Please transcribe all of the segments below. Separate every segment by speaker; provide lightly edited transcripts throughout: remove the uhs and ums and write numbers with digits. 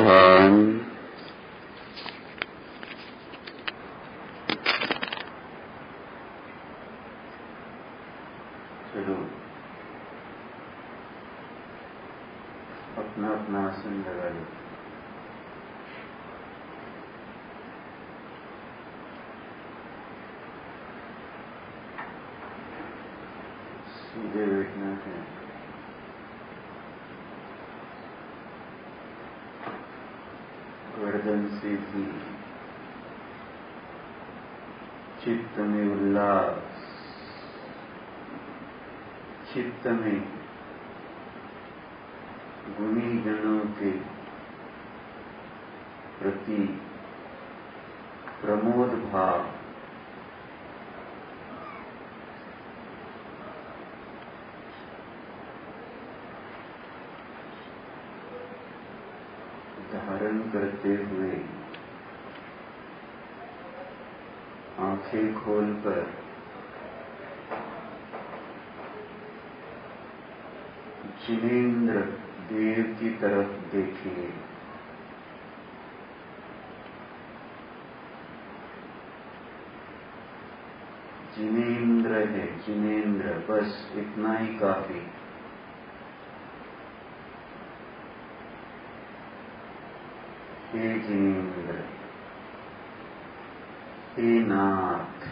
Speaker 1: चौहान। चलो अपना अपना आसन लगा लो। सीधे बैठना है। गर्दन सीधी, चित्त में उल्लास, चित्त में गुणी जनों के प्रति प्रमोद भाव, धारण करते हुए आंखें खोलकर जिनेंद्र देव की तरफ देखिए। जिनेंद्र है, जिनेंद्र, बस इतना ही काफी। हे जिनेंद्र, हे नाथ,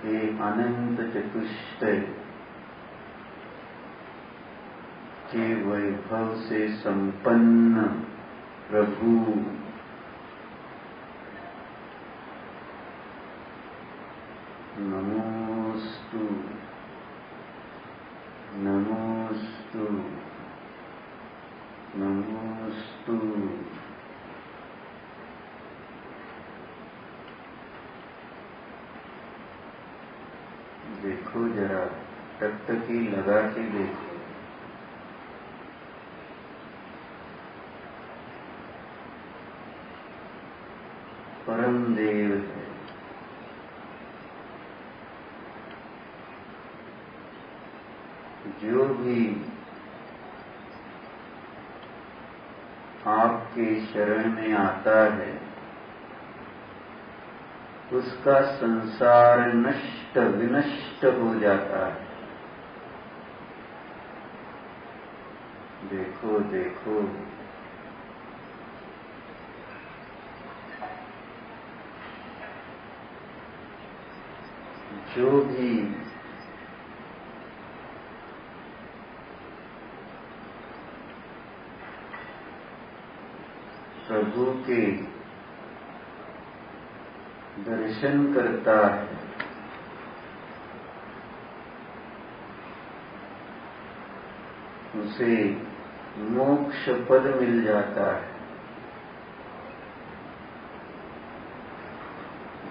Speaker 1: हे अनंत चतुष्टय के वैभव से संपन्न प्रभु, नमोस्तु, नमोस्तु, नमोस्तु। देखो जरा, टकटकी लगा के देखो। परम देव है। जो भी आपके शरण में आता है उसका संसार नष्ट विनष्ट हो जाता है। देखो देखो, जो भी प्रभु के दर्शन करता है उसे मोक्ष पद मिल जाता है।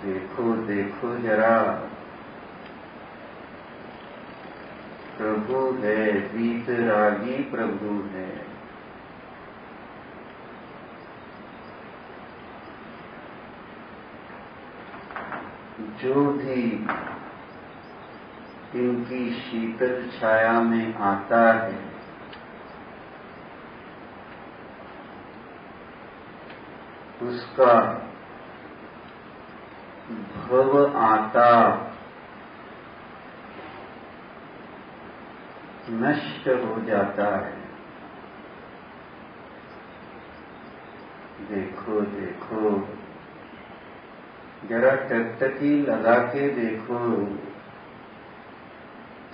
Speaker 1: देखो देखो जरा, प्रभु है, वीतरागी प्रभु है। जो भी इनकी शीतल छाया में आता है उसका भव आता नष्ट हो जाता है। देखो देखो, जरा टकटकी लगा के देखो,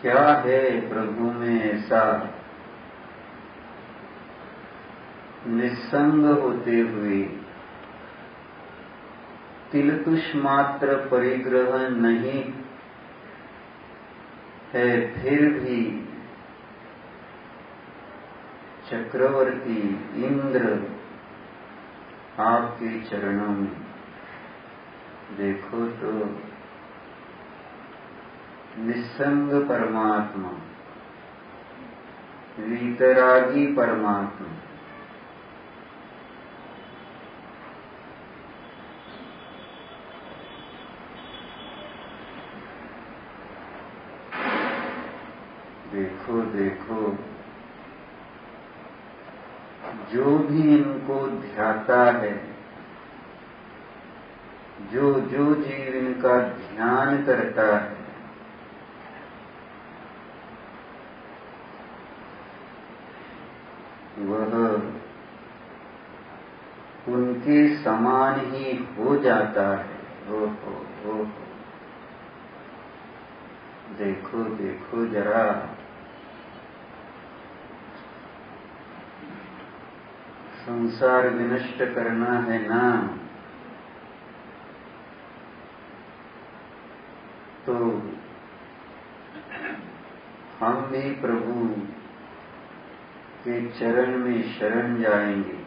Speaker 1: क्या है प्रभु में ऐसा निस्संग होते हुए, तिलतुष मात्र परिग्रह नहीं है, फिर भी चक्रवर्ती इंद्र आपके चरणों में। देखो तो निस्संग परमात्मा, वीतरागी परमात्मा, देखो देखो, जो भी इनको ध्याता है, जो जो जीव इनका ध्यान करता है, वह उनके समान ही हो जाता है। ओहो, देखो देखो जरा, संसार विनष्ट करना है ना, तो हम भी प्रभु के चरण में शरण जाएंगे।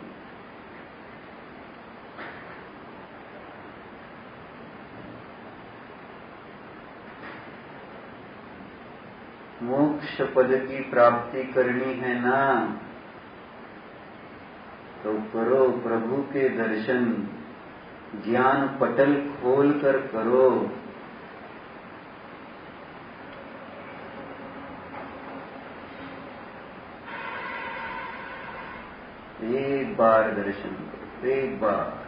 Speaker 1: मोक्ष पद की प्राप्ति करनी है ना, तो करो प्रभु के दर्शन, ज्ञान पटल खोल कर करो। एक बार दर्शन करो, एक बार।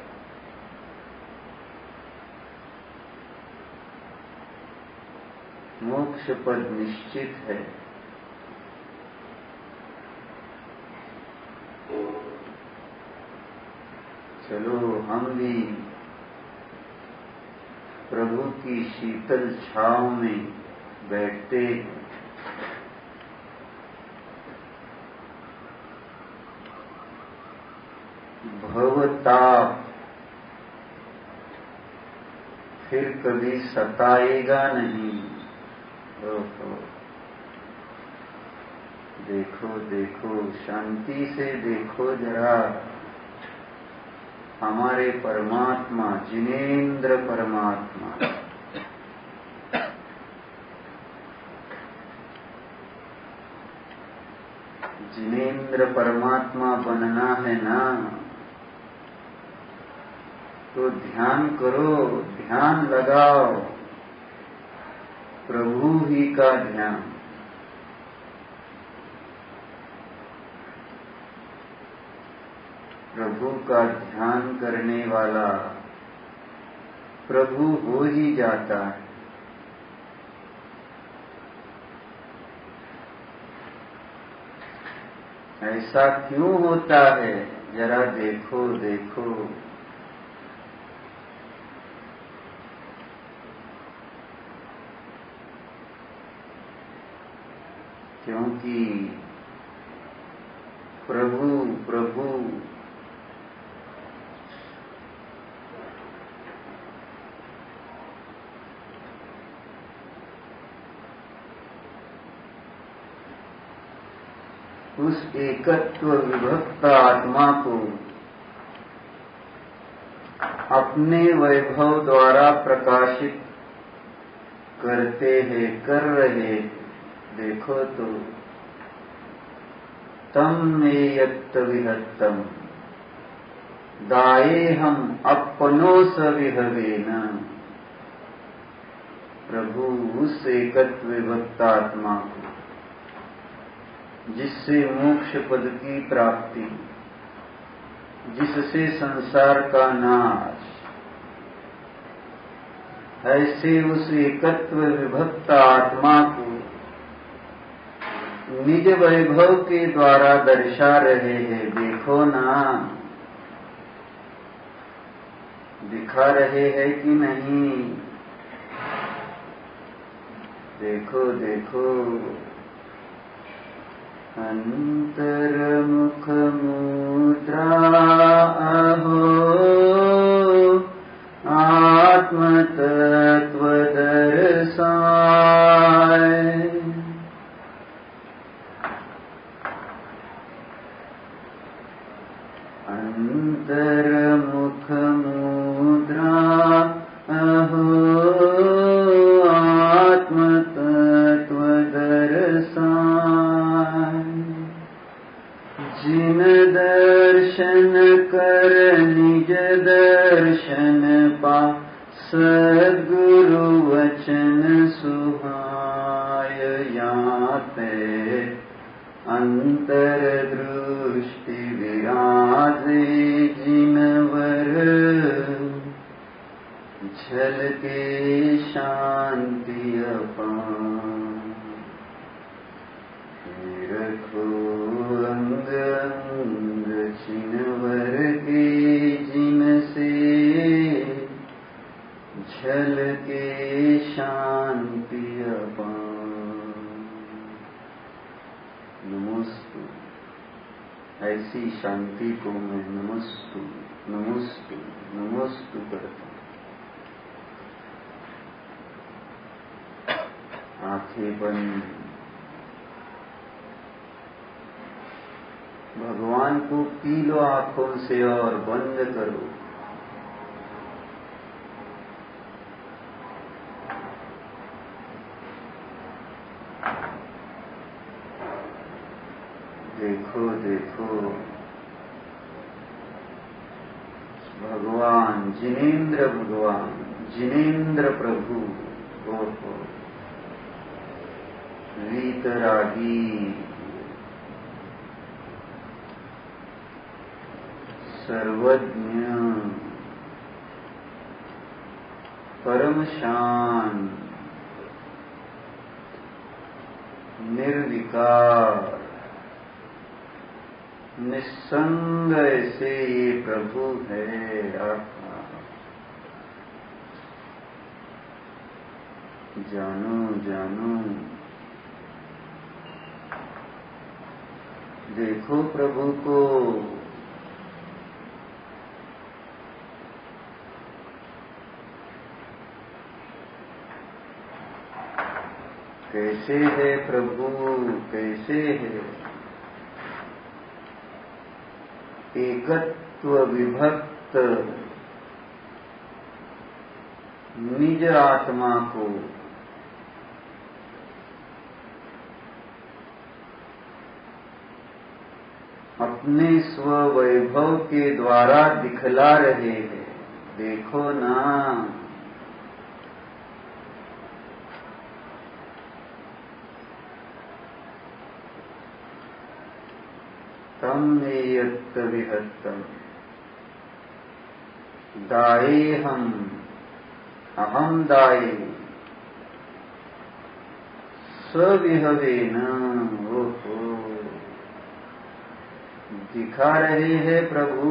Speaker 1: मोक्ष पद निश्चित है। चलो हम भी प्रभु की शीतल छांव में बैठते हैं। भवताप फिर कभी सताएगा नहीं। देखो देखो, शांति से देखो जरा, हमारे परमात्मा, जिनेंद्र परमात्मा, जिनेंद्र परमात्मा बनना है ना, तो ध्यान करो, ध्यान लगाओ, प्रभु ही का ध्यान। प्रभु का ध्यान करने वाला प्रभु हो ही जाता है। ऐसा क्यों होता है, जरा देखो देखो। क्योंकि प्रभु प्रभु उस एकत्व विभक्त आत्मा को अपने वैभव द्वारा प्रकाशित करते हैं, कर रहे। देखो तो, तम नेयत्त विहत्तम दाये हम अपनो सविहवेन। प्रभु उस एकत्व विभक्त आत्मा को, जिससे मोक्ष पद की प्राप्ति, जिससे संसार का नाश, ऐसे उस एकत्व विभक्त आत्मा को निज वैभव के द्वारा दर्शा रहे हैं। देखो ना, दिखा रहे हैं कि नहीं? देखो देखो, अंतर्मुख मुद्रा अहो आत्मतत्व दर्शाय। अंतर्मुख मुद्रा अहो आत्मतत्व दर्शाय। जिन दर्शन कर निज दर्शन पा, सद्गुरु वचन सुहाय। या पे अंतर्दृष्टि विराजे जिनवर झलके शांति अपार। रखो अंग अंग छिनवर के जिनसे झलके शांति अपार। नमोस्तु, ऐसी शांति को मैं नमोस्तु नमोस्तु नमोस्तु करता हूँ। आंखें बंद, भगवान को पी लो आंखों से और बंद करो। देखो देखो भगवान, जिनेन्द्र प्रभु, ओहो वीतरागी, सर्वज्ञ, परम शांत, निर्विकार, निस्संग ऐसे ये प्रभु है। जानो जानो, देखो प्रभु को। कैसे है प्रभु, कैसे है? एकत्व विभक्त निज आत्मा को अपने स्ववैभव के द्वारा दिखला रहे हैं। देखो ना, तम एयत्त विहत्तम दायेहम अहम दाये सविहवेन। ओहो, दिखा रहे हैं प्रभु।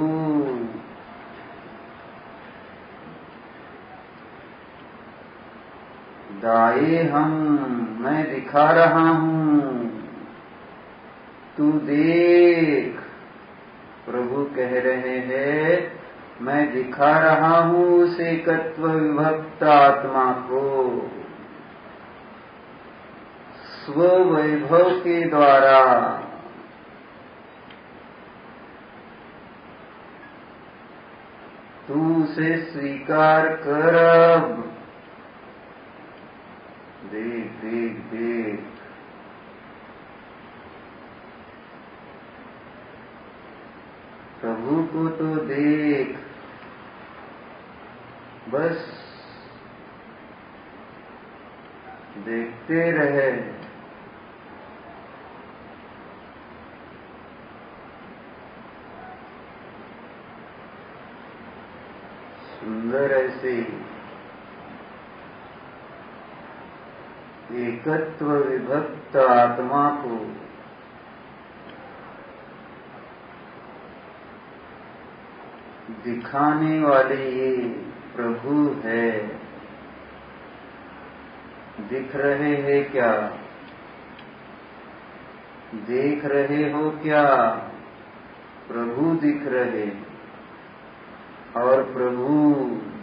Speaker 1: दायेहम, मैं दिखा रहा हूँ, तू देख। प्रभु कह रहे हैं, मैं दिखा रहा हूँ उस एकत्व विभक्त आत्मा को स्ववैभव के द्वारा। तू उसे स्वीकार कर। अब देख देख देख, प्रभु को तो देख, बस देखते रहे। सुंदर ऐसे एकत्व विभक्त आत्मा को दिखाने वाले ये प्रभु है। दिख रहे हैं क्या? देख रहे हो क्या? प्रभु दिख रहे। और प्रभु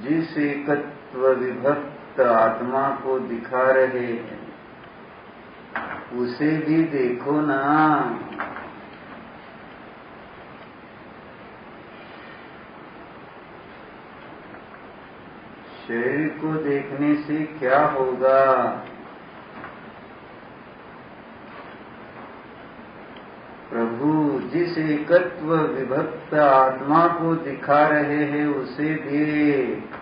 Speaker 1: जिस एकत्व विभक्त आत्मा को दिखा रहे हैं, उसे भी देखो ना। शरीर को देखने से क्या होगा? प्रभु जिस एकत्व विभक्त आत्मा को दिखा रहे हैं, उसे देख।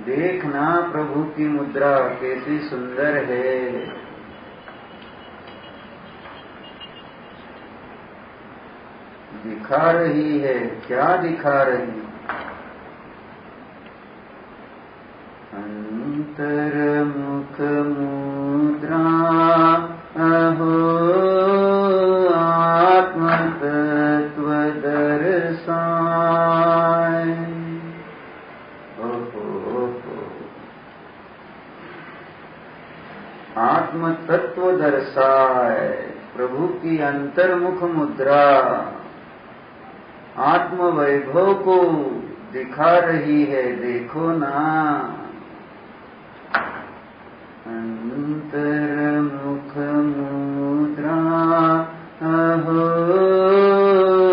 Speaker 1: देखना प्रभु की मुद्रा कैसी सुंदर है। दिखा रही है, क्या दिखा रही? अंतर्मुख मुद्रा अहो आत्मतत्व दर्शाय। आत्म तत्व दर्शाए, प्रभु की अंतर्मुख मुद्रा आत्म वैभव को दिखा रही है, देखो ना। अंतर्मुख मुद्रा अहो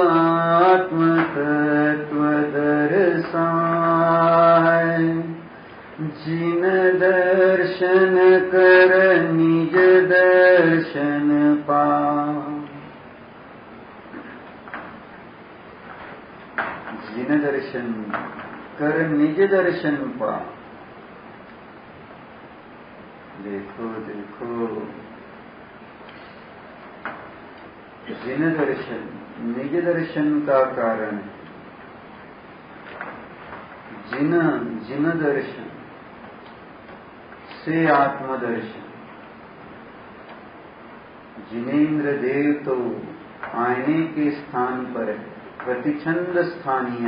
Speaker 1: आत्म तत्व दर्शाए। जिन दर्शन कर निज दर्शन पा। जिन दर्शन कर निज दर्शन पा। देखो देखो, जिन दर्शन निज दर्शन का कारण है। जिन दर्शन से आत्मदर्शन। जिनेन्द्र देव तो आईने के स्थान पर है, प्रतिछंद स्थानीय।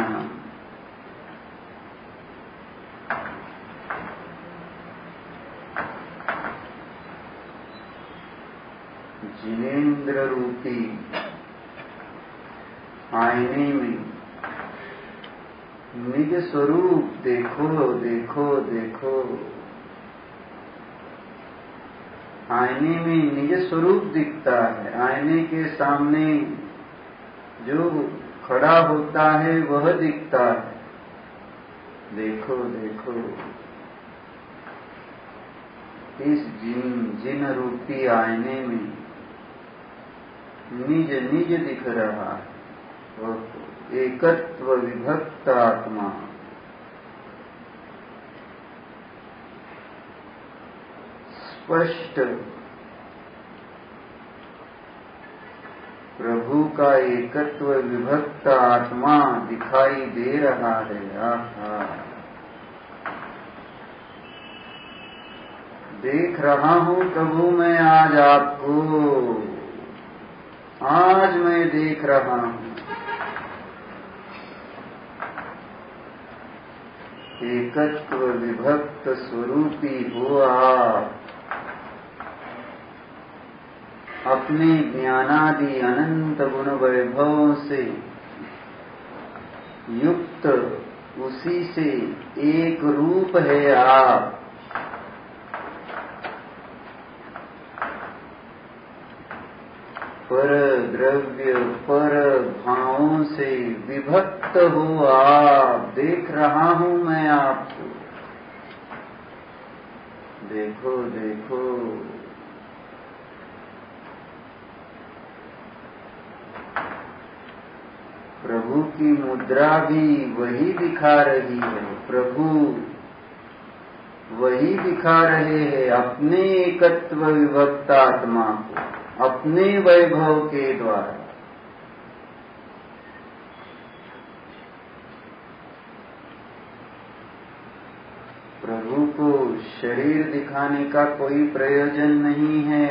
Speaker 1: जिनेन्द्र रूपी आईने में निज स्वरूप देखो देखो देखो। आईने में निज स्वरूप दिखता है। आईने के सामने जो खड़ा होता है वह दिखता है। देखो देखो, इस जिन रूपी आईने में निज निज दिख रहा है। वह एकत्व विभक्त आत्मा। स्पष्ट प्रभु का एकत्व विभक्त आत्मा दिखाई दे रहा है। आहा, देख रहा हूं प्रभु मैं आज आपको। आज मैं देख रहा हूं। एकत्व विभक्त स्वरूपी हो आप। अपने ज्ञानादि अनंत गुण वैभवों से युक्त, उसी से एक रूप है आप। पर द्रव्य पर भावों से विभक्त हो आप। देख रहा हूं मैं आपको। देखो देखो, प्रभु की मुद्रा भी वही दिखा रही है। प्रभु वही दिखा रहे हैं अपने एकत्व विभक्त आत्मा को, अपने वैभव के द्वारा। प्रभु को शरीर दिखाने का कोई प्रयोजन नहीं है।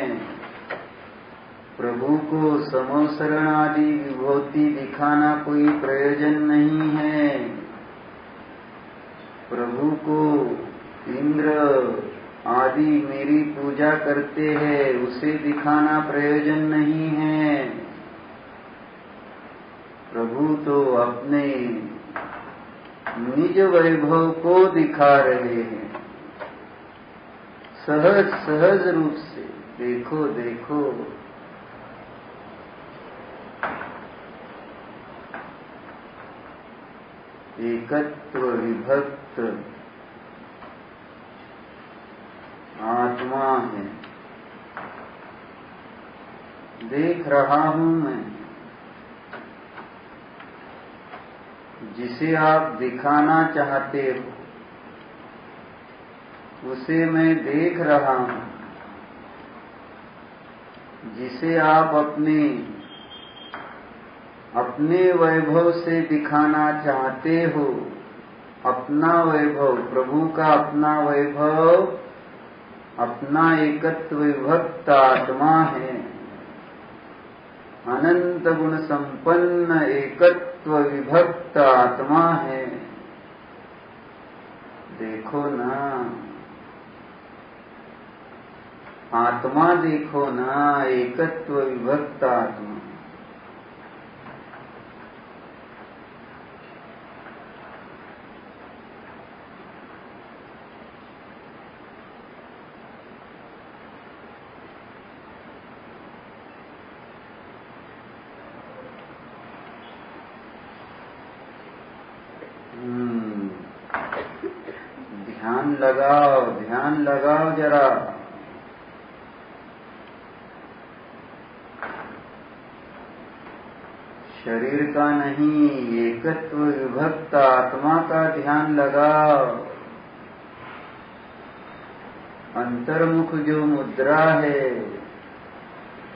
Speaker 1: प्रभु को समोसरण आदि विभूति दिखाना कोई प्रयोजन नहीं है। प्रभु को इंद्र आदि मेरी पूजा करते हैं उसे दिखाना प्रयोजन नहीं है। प्रभु तो अपने निज वैभव को दिखा रहे हैं, सहज सहज रूप से। देखो देखो, एकत्व विभक्त आत्मा है। देख रहा हूं मैं। जिसे आप दिखाना चाहते हो उसे मैं देख रहा हूं। जिसे आप अपने अपने वैभव से दिखाना चाहते हो, अपना वैभव, प्रभु का अपना वैभव, अपना एकत्व विभक्त आत्मा है, अनंत गुण संपन्न एकत्व विभक्त आत्मा है। देखो ना, आत्मा देखो ना, एकत्व विभक्त आत्मा। ध्यान लगाओ जरा। शरीर का नहीं, एकत्व विभक्त आत्मा का ध्यान लगाओ। अंतर्मुख जो मुद्रा है,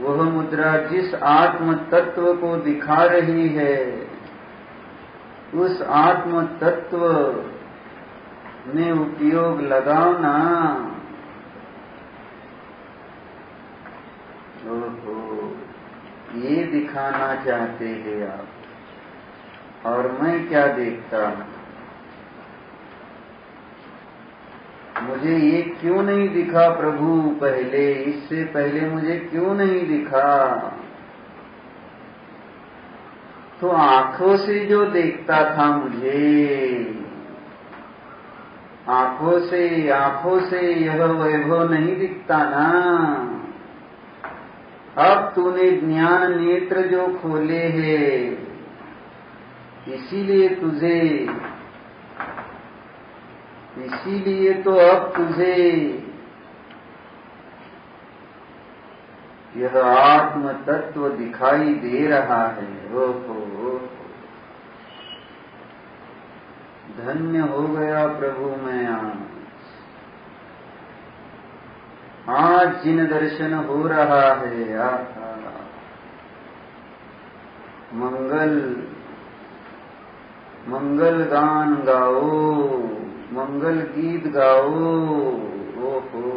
Speaker 1: वह मुद्रा जिस आत्म तत्व को दिखा रही है, उस आत्म तत्व में उपयोग लगाओ ना। ओहो, ये दिखाना चाहते हैं आप, और मैं क्या देखता हूं? मुझे ये क्यों नहीं दिखा प्रभु पहले, इससे पहले मुझे क्यों नहीं दिखा? तो आंखों से जो देखता था मुझे, आंखों से यह वैभव नहीं दिखता ना। अब तूने ज्ञान नेत्र जो खोले हैं, इसीलिए तो अब तुझे यह आत्म तत्व दिखाई दे रहा है। ओहो, धन्य हो गया प्रभु मैं आज जिन दर्शन हो रहा है। मंगल गान गाओ, मंगल गीत गाओ। ओहो,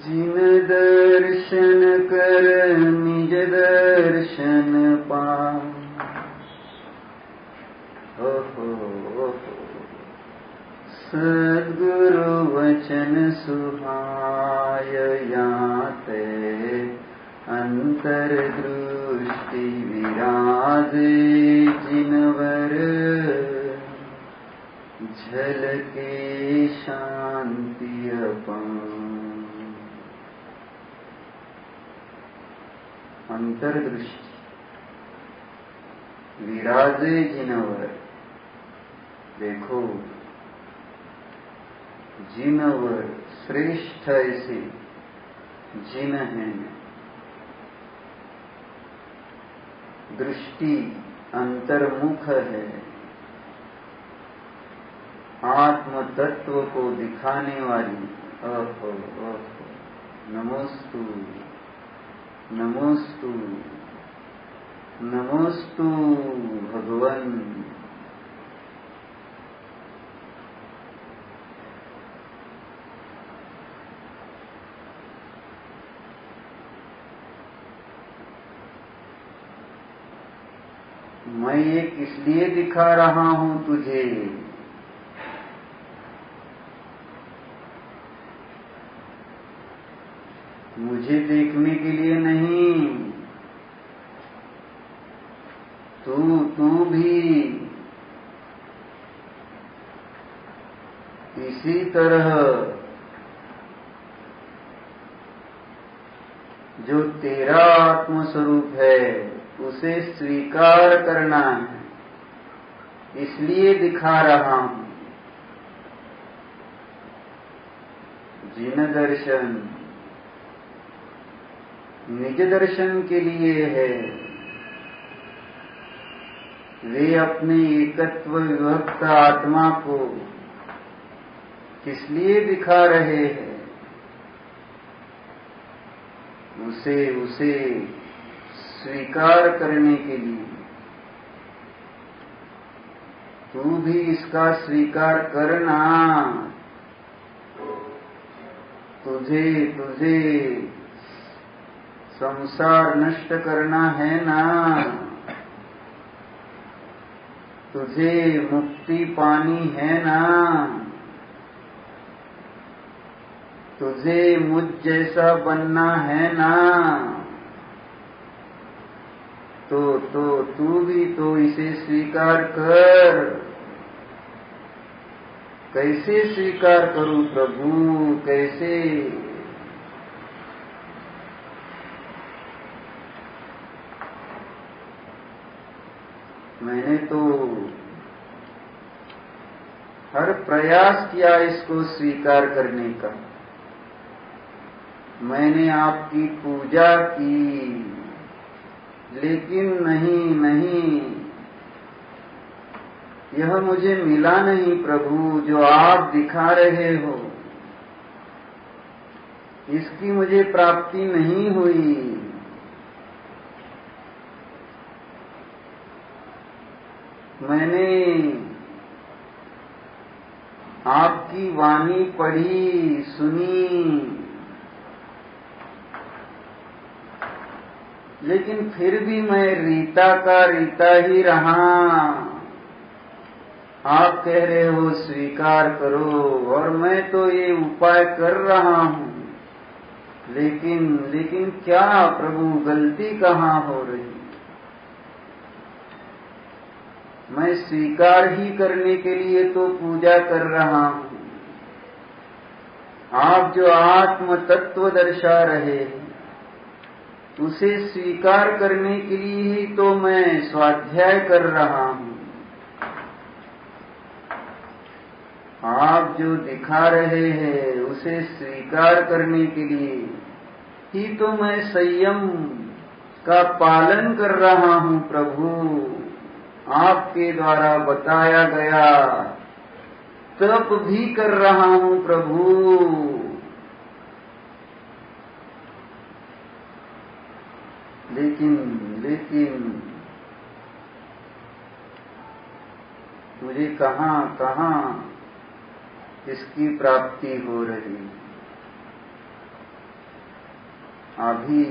Speaker 1: जिन दर्शन कर निज दर्शन पा। ओहो, सद्गुरु वचन सुहाय याते, अंतर दृष्टि विराजे जिनवर, झलके शांति अपान। अंतर्दृष्टि विराजे जिनवर, देखो जिनवर श्रेष्ठ ऐसे जिन हैं। दृष्टि अंतर्मुख है, आत्म तत्व को दिखाने वाली। ओहो, नमोस्तु नमोस्तु नमोस्तु भगवन। मैं ये किस लिए दिखा रहा हूं तुझे? मुझे देखने के लिए नहीं, तू भी इसी तरह जो तेरा आत्मस्वरूप है उसे स्वीकार करना है, इसलिए दिखा रहा हूं। जिन दर्शन निज दर्शन के लिए है, वे अपने एकत्व विभक्त आत्मा को किस लिए दिखा रहे हैं? उसे उसे स्वीकार करने के लिए तू भी इसका स्वीकार करना। तुझे तुझे संसार नष्ट करना है ना, तुझे मुक्ति पानी है ना, तुझे मुझ जैसा बनना है ना, तो तू भी तो इसे स्वीकार कर। कैसे स्वीकार करूं प्रभु, कैसे? मैंने तो हर प्रयास किया इसको स्वीकार करने का। मैंने आपकी पूजा की, लेकिन नहीं, यह मुझे मिला नहीं प्रभु जो आप दिखा रहे हो, इसकी मुझे प्राप्ति नहीं हुई। मैंने आपकी वाणी पढ़ी, सुनी, लेकिन फिर भी मैं रीता का रीता ही रहा। आप कह रहे हो स्वीकार करो, और मैं तो ये उपाय कर रहा हूं, लेकिन क्या प्रभु, गलती कहाँ हो रही? मैं स्वीकार ही करने के लिए तो पूजा कर रहा हूं। आप जो आत्म तत्व दर्शा रहे हैं, उसे स्वीकार करने के लिए ही तो मैं स्वाध्याय कर रहा हूं। आप जो दिखा रहे हैं, उसे स्वीकार करने के लिए ही तो मैं संयम का पालन कर रहा हूं प्रभु। आपके द्वारा बताया गया तप भी कर रहा हूं प्रभु। लेकिन मुझे कहाँ इसकी प्राप्ति हो रही? अभी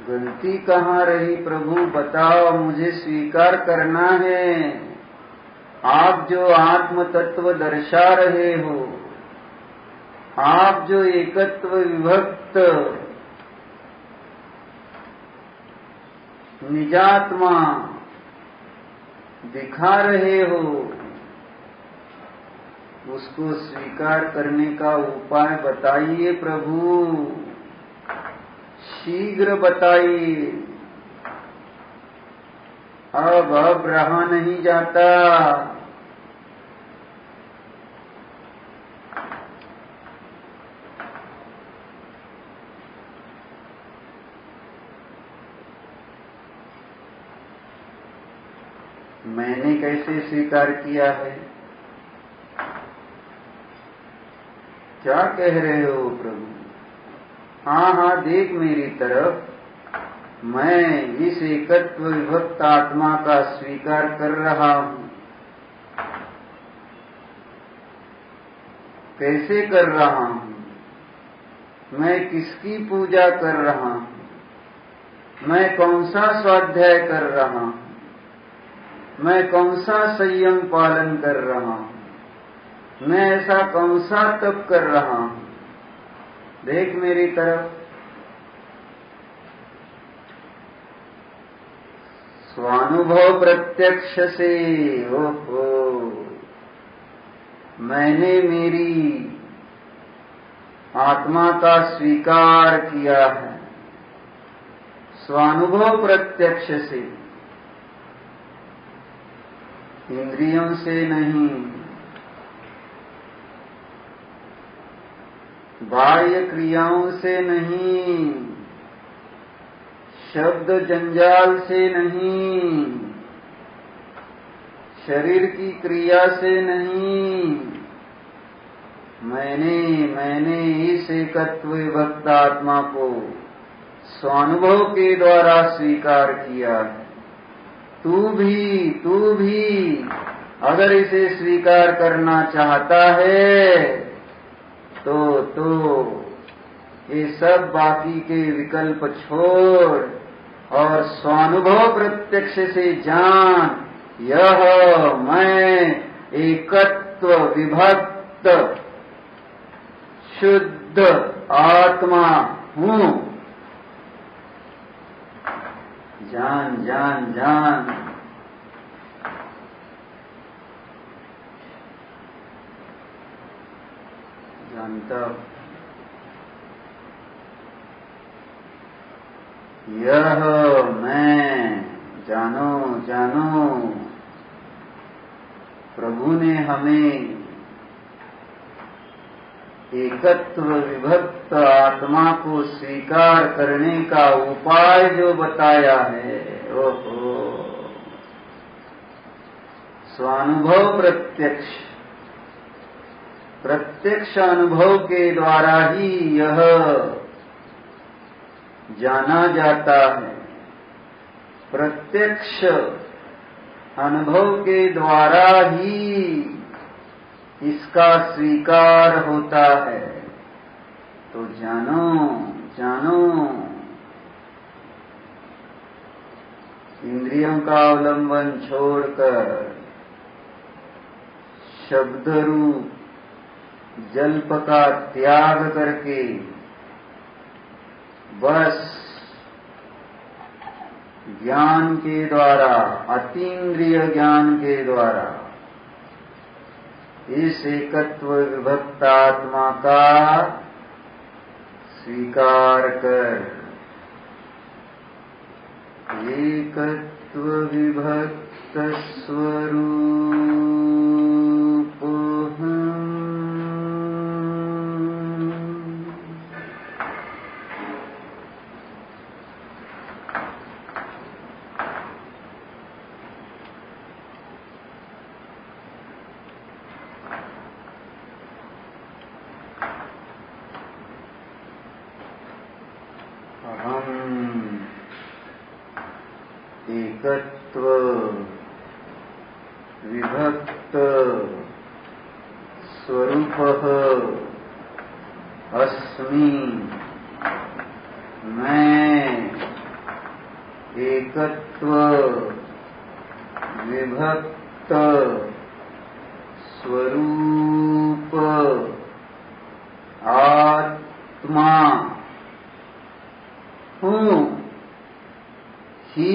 Speaker 1: गलती कहाँ रही प्रभु, बताओ, मुझे स्वीकार करना है। आप जो आत्म तत्व दर्शा रहे हो, आप जो एकत्व विभक्त निजात्मा दिखा रहे हो, उसको स्वीकार करने का उपाय बताइए प्रभु, शीघ्र बताइए। अब रहा नहीं जाता। मैंने कैसे स्वीकार किया है? क्या कह रहे हो प्रभु? हाँ, देख मेरी तरफ। मैं इस एकत्व विभक्त आत्मा का स्वीकार कर रहा हूं। कैसे कर रहा हूं? मैं किसकी पूजा कर रहा हूं? मैं कौन सा स्वाध्याय कर रहा हूं? मैं कौन सा संयम पालन कर रहा हूं? मैं ऐसा कौन सा तप कर रहा हूं? देख मेरी तरफ। स्वानुभव प्रत्यक्ष से, ओहो, मैंने मेरी आत्मा का स्वीकार किया है, स्वानुभव प्रत्यक्ष से, इंद्रियों से नहीं, बाह्य क्रियाओं से नहीं, शब्द जंजाल से नहीं, शरीर की क्रिया से नहीं, मैंने इस एकत्व विभक्त आत्मा को स्वानुभव के द्वारा स्वीकार किया है। तू भी अगर इसे स्वीकार करना चाहता है तो ये सब बाकी के विकल्प छोड़ और स्वानुभव प्रत्यक्ष से जान, यह मैं एकत्व विभक्त शुद्ध आत्मा हूँ। जान जान जान। जानता यह मैं, जानो जानो। प्रभु ने हमें एकत्व विभक्त आत्मा को स्वीकार करने का उपाय जो बताया है, ओहो, स्वानुभव प्रत्यक्ष अनुभव के द्वारा ही यह जाना जाता है। प्रत्यक्ष अनुभव के द्वारा ही इसका स्वीकार होता है। तो जानो जानो, इंद्रियों का अवलंबन छोड़कर शब्द रूप जल्प का त्याग करके बस ज्ञान के द्वारा, अतीन्द्रिय ज्ञान के द्वारा इस एकत्व विभक्त आत्मा का स्वीकार कर। एकत्व विभक्त स्वरूप एकत्व विभक्त स्वरूपः अस्मि। मैं एकत्व विभक्त स्वरूप आत्मा हूँ ही।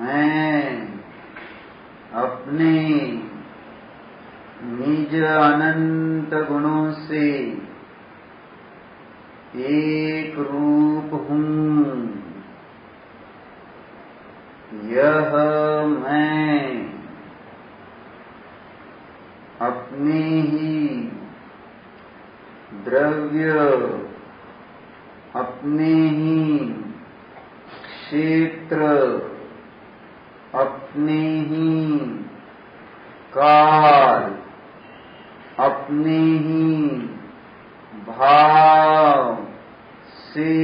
Speaker 1: मैं अपने निज अनंत गुणों से एक रूप हूँ। यह मैं अपने ही द्रव्य, अपने ही क्षेत्र, अपने ही काल, अपने ही भाव से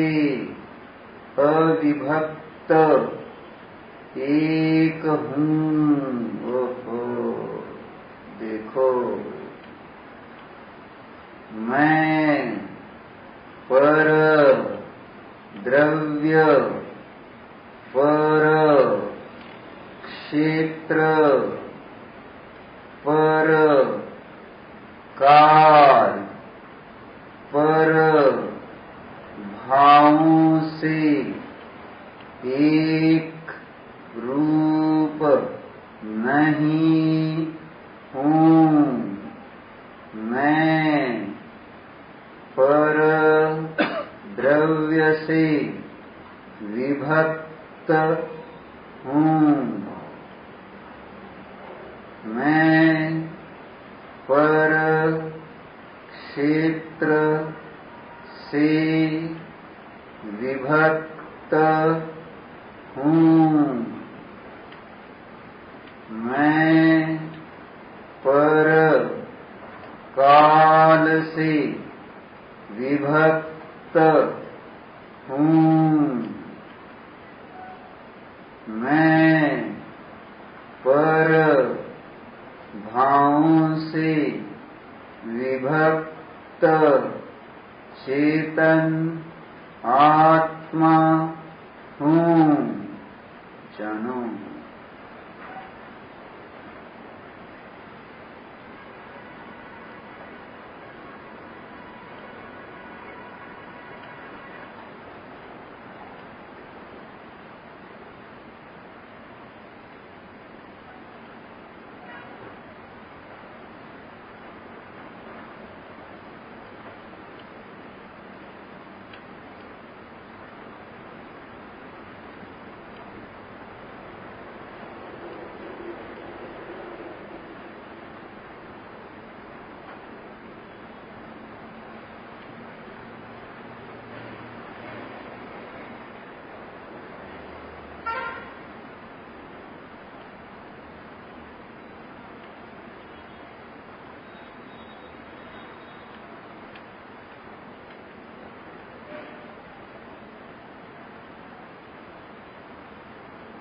Speaker 1: अविभक्त एक हूँ। ओहो, देखो, मैं पर द्रव्य, पर क्षेत्र, पर काल, पर भावों से एक रूप नहीं हूँ। मैं पर द्रव्य से विभक्त हूँ। मैं पर क्षेत्र से विभक्त हूँ। मैं पर काल से विभक्त हूँ। मैं पर भावों से विभक्त चेतन आत्मा हूँ। जानो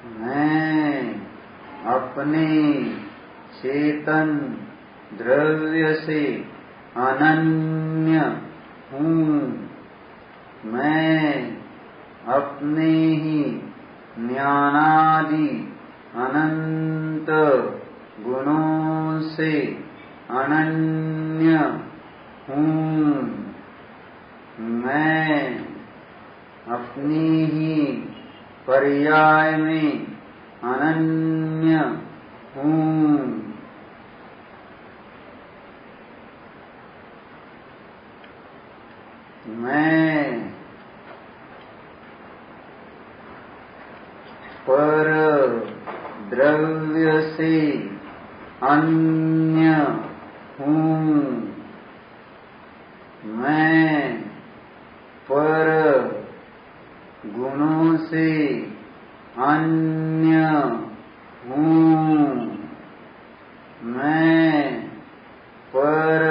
Speaker 1: मैं अपने चेतन द्रव्य से अनन्य हूँ। मैं अपने ही ज्ञानादि अनंत गुणों से अनन्य हूँ। मैं अपनी ही पर्याय में अनन्य हूँ। मैं पर द्रव्य से अन्य हूँ। मैं पर गुणों से अन्य हूँ। मैं पर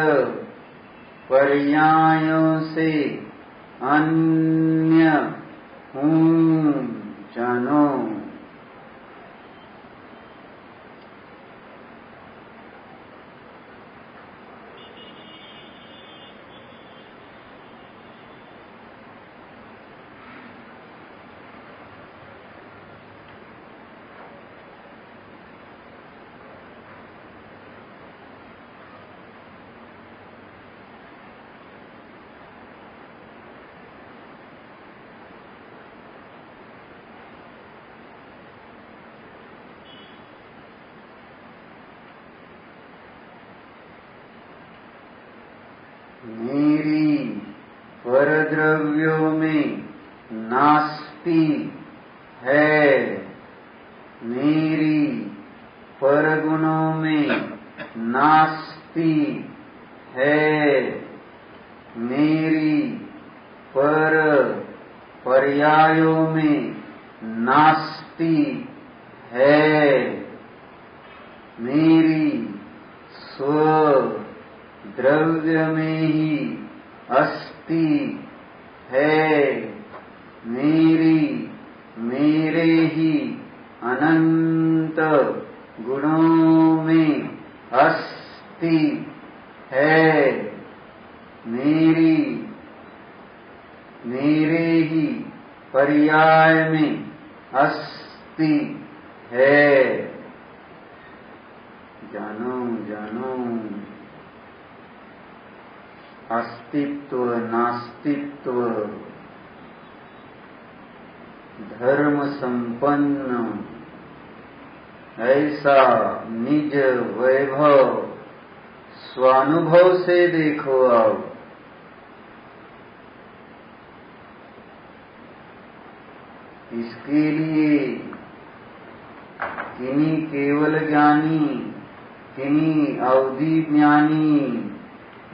Speaker 1: पर्यायों से अन्य हूँ। जानो मेरी परद्रव्यों में नास्ति है। मेरी परगुणों में नास्ति है। मेरी पर पर्यायों में नास्ति है। मेरी स्व द्रव्य में ही अस्ति है। मेरे ही अनंत गुणों में अस्ति है। मेरे ही पर्याय में अस्ति है। जानो जानो अस्तित्व नास्तित्व धर्म संपन्न ऐसा निज वैभव स्वानुभव से देखो। अब इसके लिए किन्हीं केवल ज्ञानी, किन्हीं अवधि ज्ञानी,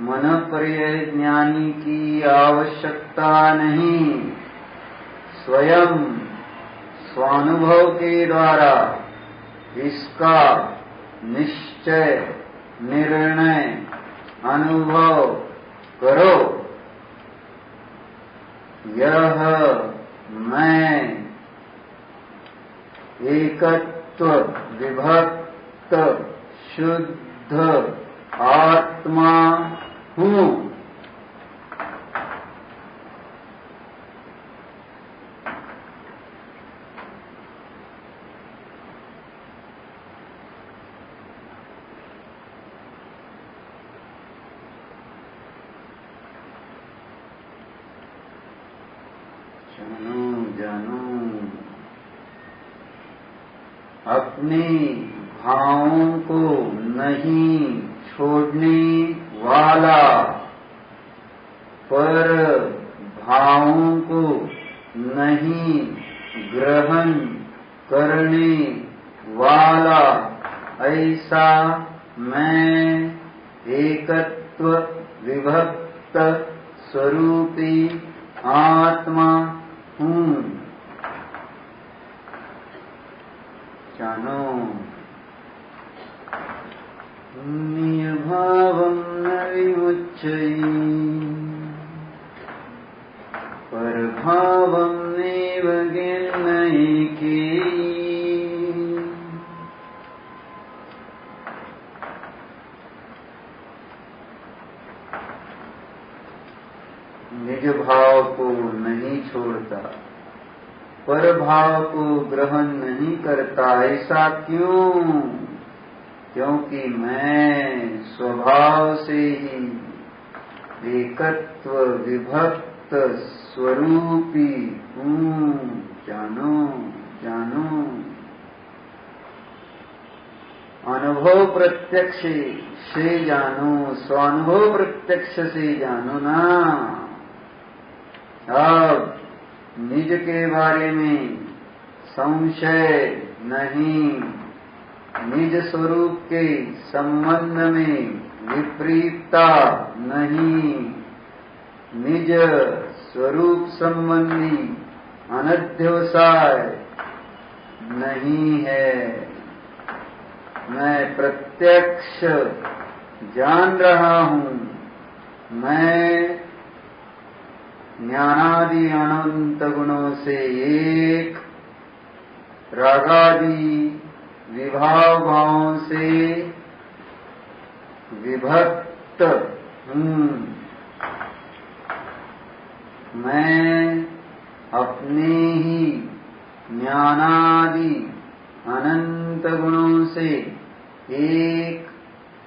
Speaker 1: मन पर्यय ज्ञानी की आवश्यकता नहीं। स्वयं स्वानुभव के द्वारा इसका निश्चय निर्णय अनुभव करो। यह मैं एकत्व विभक्त शुद्ध आत्मा हूँ। अपने भावों को नहीं छोड़ने वाला, पर भावों को नहीं ग्रहण करने वाला ऐसा मैं एकत्व विभक्त स्वरूपी आत्मा हूँ। जानो पुण्यभावं न विमुच्यते परभावं नैव ज्ञानैके। निज भाव को नहीं छोड़ता, पर भाव को ग्रहण नहीं करता। ऐसा क्यों? क्योंकि मैं स्वभाव से ही एकत्व विभक्त स्वरूपी हूँ। जानो जानो, अनुभव प्रत्यक्ष से जानो, स्वानुभव प्रत्यक्ष से जानो ना। अब निज के बारे में संशय नहीं, निज स्वरूप के संबंध में विपरीतता नहीं, निज स्वरूप संबंधी अनध्यवसाय नहीं है। मैं प्रत्यक्ष जान रहा हूँ, मैं ज्ञानादि अनंत गुणों से एक, रागादि विभाव भावों से विभक्त हूँ। मैं अपने ही ज्ञानादि अनंत गुणों से एक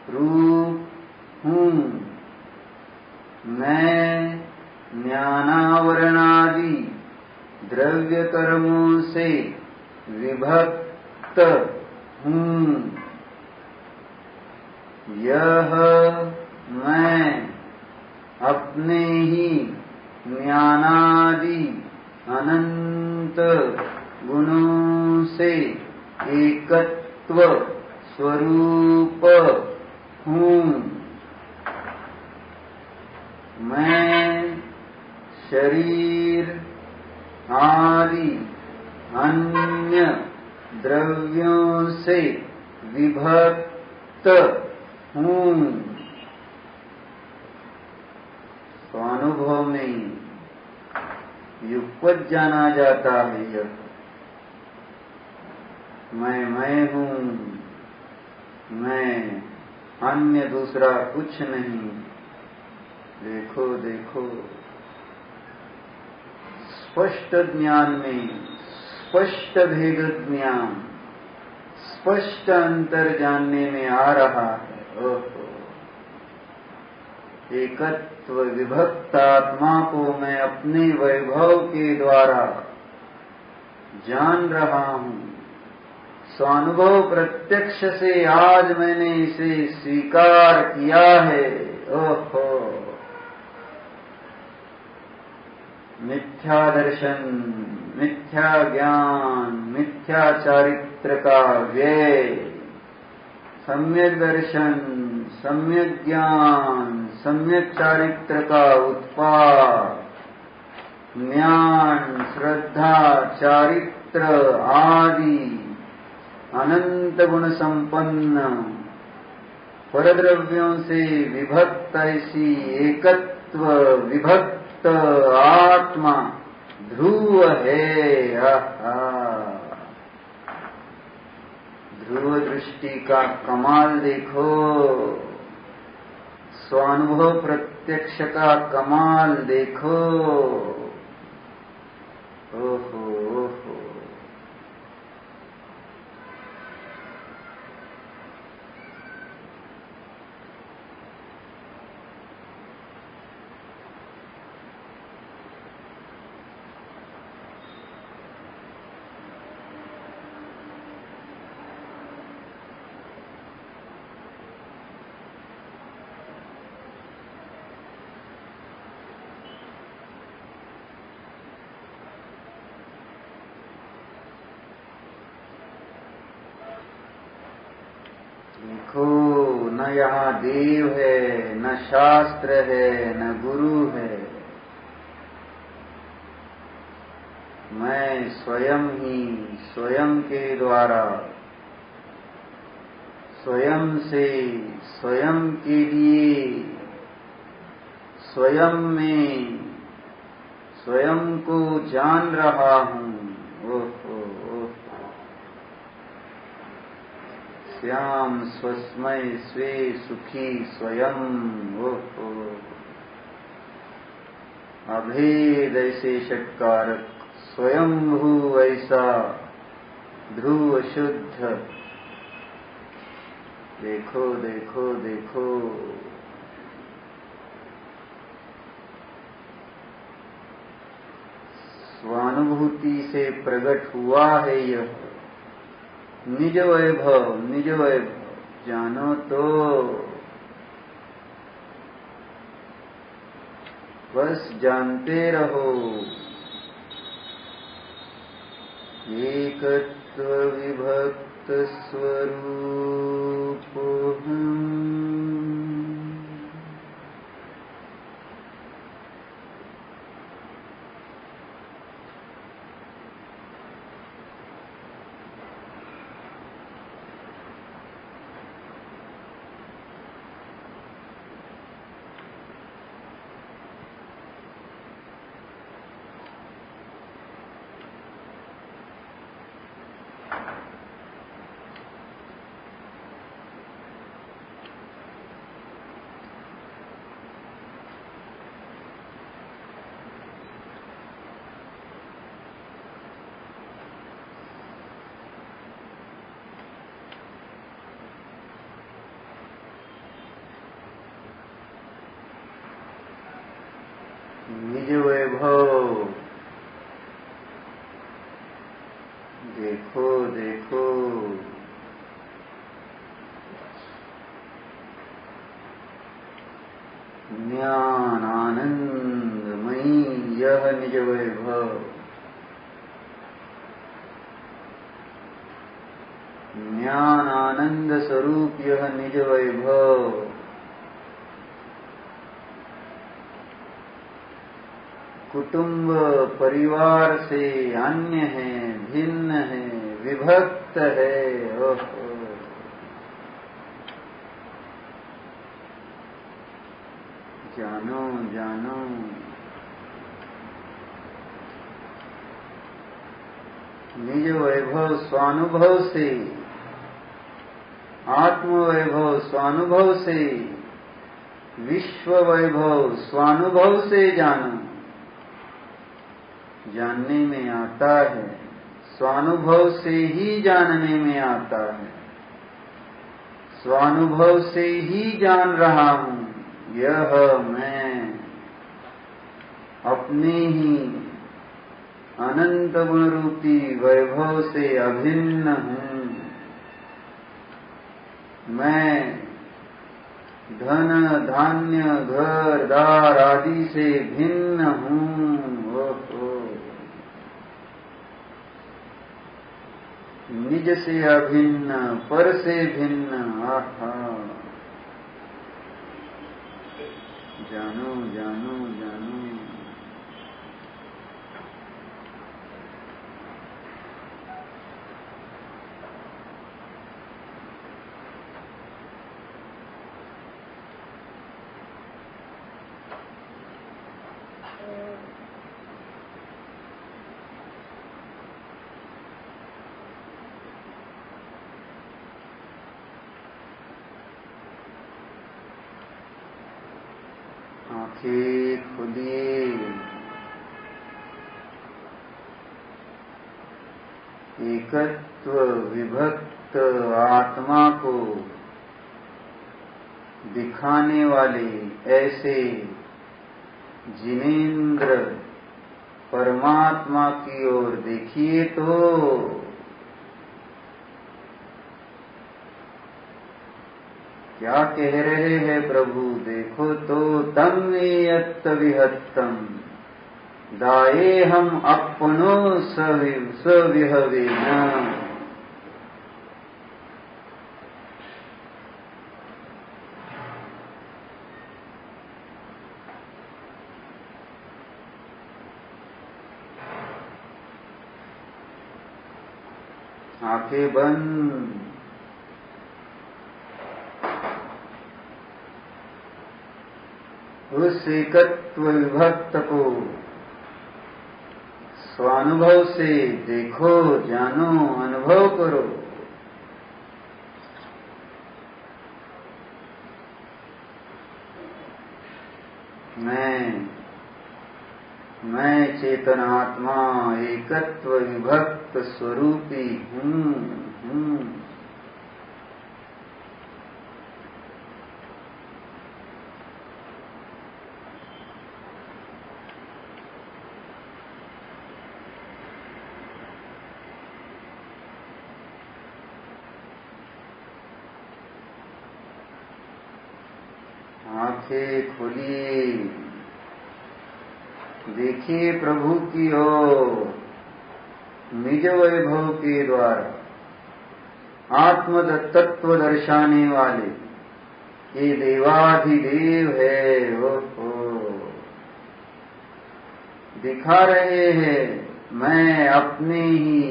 Speaker 1: रूप हूँ। मैं ज्ञानावरणादि द्रव्य कर्मों से विभक्त हूँ। यह मैं अपने ही ज्ञानादि अनंत गुणों से एकत्व स्वरूप हूँ। मैं शरीर आदि अन्य द्रव्यों से विभक्त हूँ। स्वानुभव में युगपत जाना जाता है। यह मैं हूँ, मैं अन्य दूसरा कुछ नहीं। देखो देखो, स्पष्ट ज्ञान में स्पष्ट भेद ज्ञान, स्पष्ट अंतर जानने में आ रहा है। ओहो, एकत्व विभक्त आत्मा को मैं अपने वैभव के द्वारा जान रहा हूँ। स्वानुभव प्रत्यक्ष से आज मैंने इसे स्वीकार किया है। ओहो, मिथ्या दर्शन, मिथ्या ज्ञान, मिथ्या चारित्र का व्यय, सम्यक दर्शन, सम्यक ज्ञान, सम्यक चारित्र का उत्पाद, ज्ञान, श्रद्धा, चारित्र आदि अनंत गुण संपन्न परद्रव्यों से विभक्त ऐसी एकत्व विभक्त आत्मा ध्रुव है। ध्रुव दृष्टि का कमाल देखो, स्वानुभव प्रत्यक्ष का कमाल देखो। ओहो ओहो, देखो, न यहाँ देव है, न शास्त्र है, न गुरु है। मैं स्वयं ही स्वयं के द्वारा स्वयं से स्वयं के लिए स्वयं में स्वयं को जान रहा हूँ। ओहो, श्याम स्वस्मय स्वे सुखी स्वयं। ओहो, अभेद ऐसे षटकारक स्वयंभू ऐसा ध्रुव शुद्ध। देखो देखो देखो, स्वानुभूति से प्रकट हुआ है यह निज वैभव। निज वैभव जानो तो बस जानते रहो। एकत्व विभक्त स्वरूप हूँ। निज वैभव देखो देखो, ज्ञान आनंदमयी यह निज वैभव। ज्ञान आनंद स्वरूप यह निज वैभव। कुटुंब परिवार से अन्य है, भिन्न है, विभक्त है। ओहो, जानो जानो, निज वैभव स्वानुभव से, आत्म वैभव स्वानुभव से, विश्व वैभव स्वानुभव से जानो। जानने में आता है, स्वानुभव से ही जानने में आता है। स्वानुभव से ही जान रहा हूँ यह मैं अपने ही अनंत गुण रूपी वैभव से अभिन्न हूँ। मैं धन धान्य घर दार आदि से भिन्न हूँ। निज से अभिन्न, पर से भिन्न। आहा, जानो जानो जानो। आंखें खुलिए, एकत्व विभक्त आत्मा को दिखाने वाले ऐसे जिनेंद्र परमात्मा की ओर देखिए तो क्या कह रहे हैं प्रभु? देखो तो तम यत्त विहत्तम दाये हम अपनो सविहवे न। आंखें बंद, उस एकत्व विभक्त को स्वानुभव से देखो, जानो, अनुभव करो। मैं चेतन आत्मा एकत्व विभक्त स्वरूपी हूँ। आंखें खोलिए, देखिए प्रभु की ओर निज वैभव के द्वारा आत्म तत्व दर्शाने वाले ये देवाधिदेव है। दिखा रहे हैं मैं अपने ही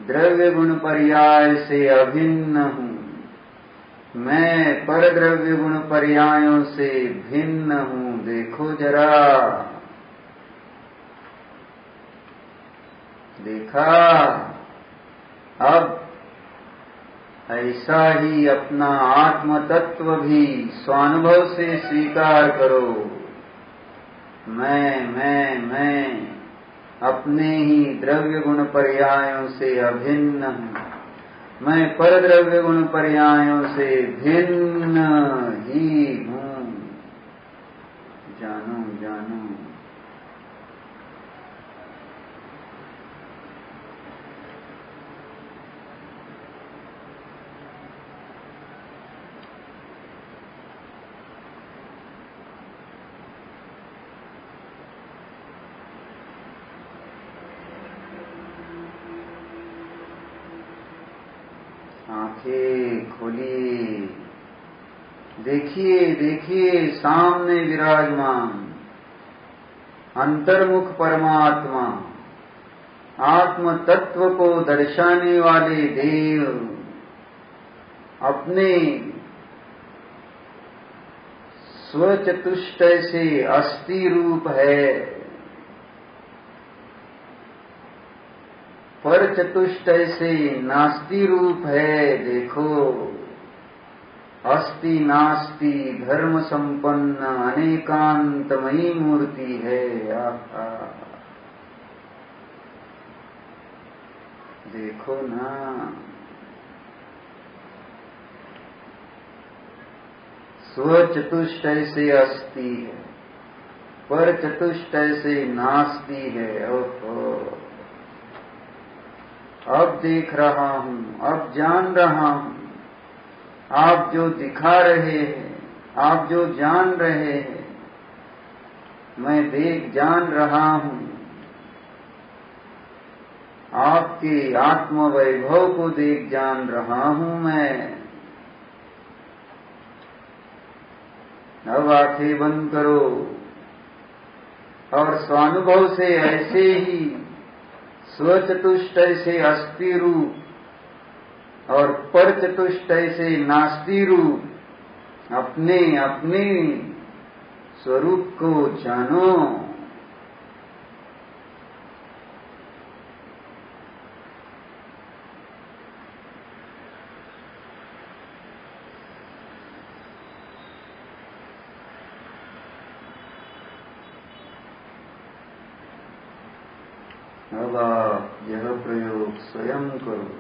Speaker 1: द्रव्य गुण पर्याय से अभिन्न हूँ, मैं पर द्रव्य गुण पर्यायों से भिन्न हूँ। देखो जरा, देखा? अब ऐसा ही अपना आत्म तत्व भी स्वानुभव से स्वीकार करो। मैं अपने ही द्रव्य गुण पर्यायों से अभिन्न हूँ, मैं पर द्रव्य गुण पर्यायों से भिन्न ही हूँ। जानो, जानो। आंखें खोलिए, देखिए, देखिए सामने विराजमान अंतर्मुख परमात्मा, आत्म तत्व को दर्शाने वाले देव अपने स्वचतुष्टय से अस्थि रूप है, पर चतुष्टय से नास्ति रूप है। देखो, अस्ति नास्ति धर्म संपन्न अनेकांतमयी मूर्ति है। आहा, देखो ना, स्वचतुष्टय से अस्ति है, पर चतुष्टय से नास्ति है। ओहो, अब देख रहा हूँ, अब जान रहा हूँ। आप जो दिखा रहे हैं, आप जो जान रहे हैं, मैं देख जान रहा हूँ। आपके आत्म वैभव को देख जान रहा हूँ मैं। अब आंखें बंद करो और स्वानुभव से ऐसे ही स्वचतुष्टय से अस्ति रूप और पर चतुष्टय से नास्ति रूप अपने अपने स्वरूप को जानो। अब आप यह प्रयोग स्वयं करो।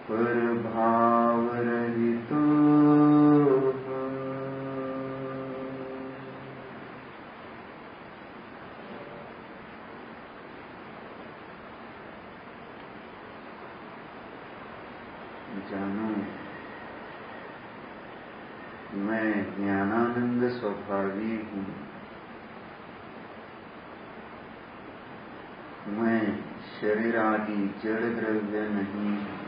Speaker 1: पर भाव रहित जानो मैं ज्ञानानंद स्वभावी हूँ। मैं शरीर आदि जड़ द्रव्य नहीं हूँ।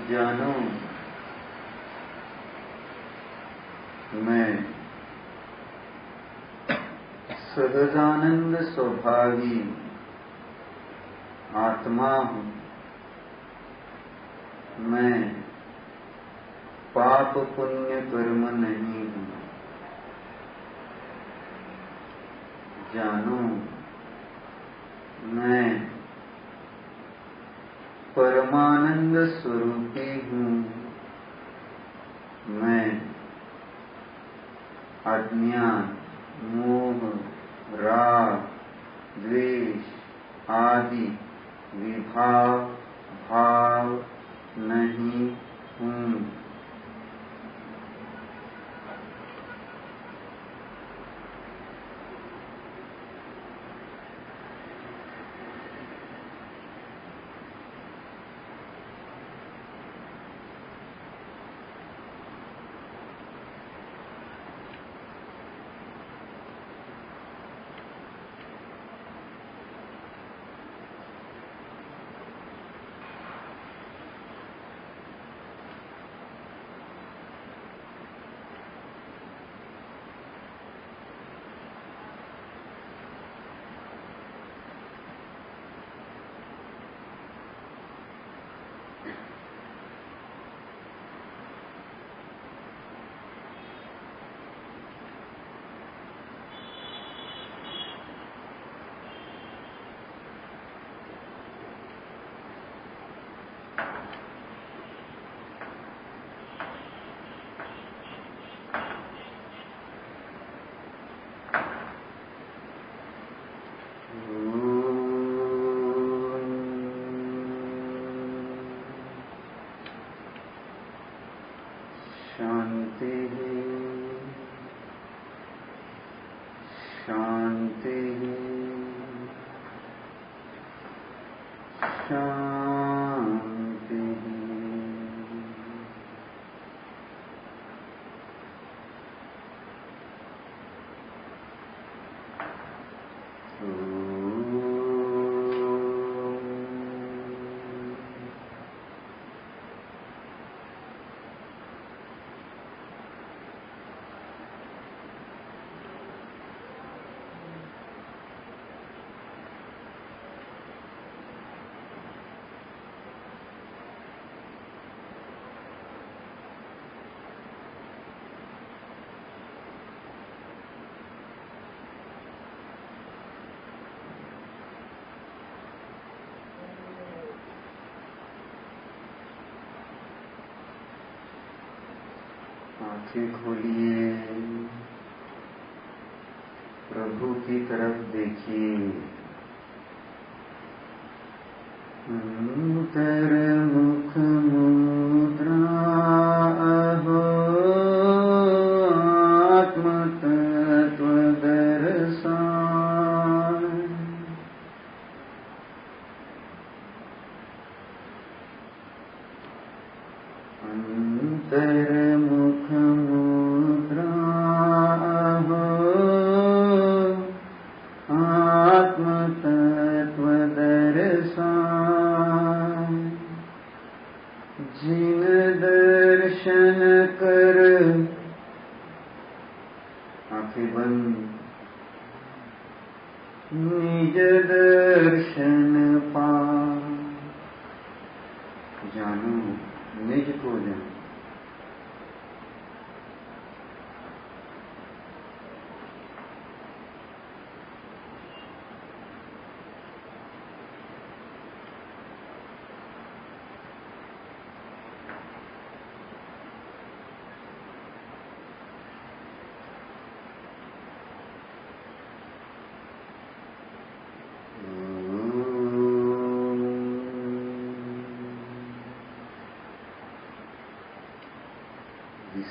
Speaker 1: जानो मैं सहजानंद स्वभावी आत्मा हूँ। मैं पाप पुण्य कर्म नहीं हूँ। जानो मैं परमानंद स्वरूपी हूँ। मैं अज्ञान, मोह, राग, द्वेष आदि विभाव भाव नहीं हूँ। आंखें खोलिए, प्रभु की तरफ देखिए। अंतर्मुख मुद्रा अहो आत्मतत्व दर्शन। अंतर्मुख मुद्रा अहो आत्मतत्व दर्शन। जिन दर्शन कर आंखें बंद निज दर्शन पा। जानो निज को जानो।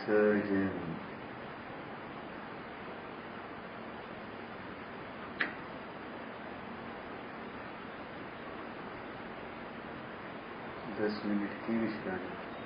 Speaker 1: विसर्जन। दस मिनट की विश्रांति।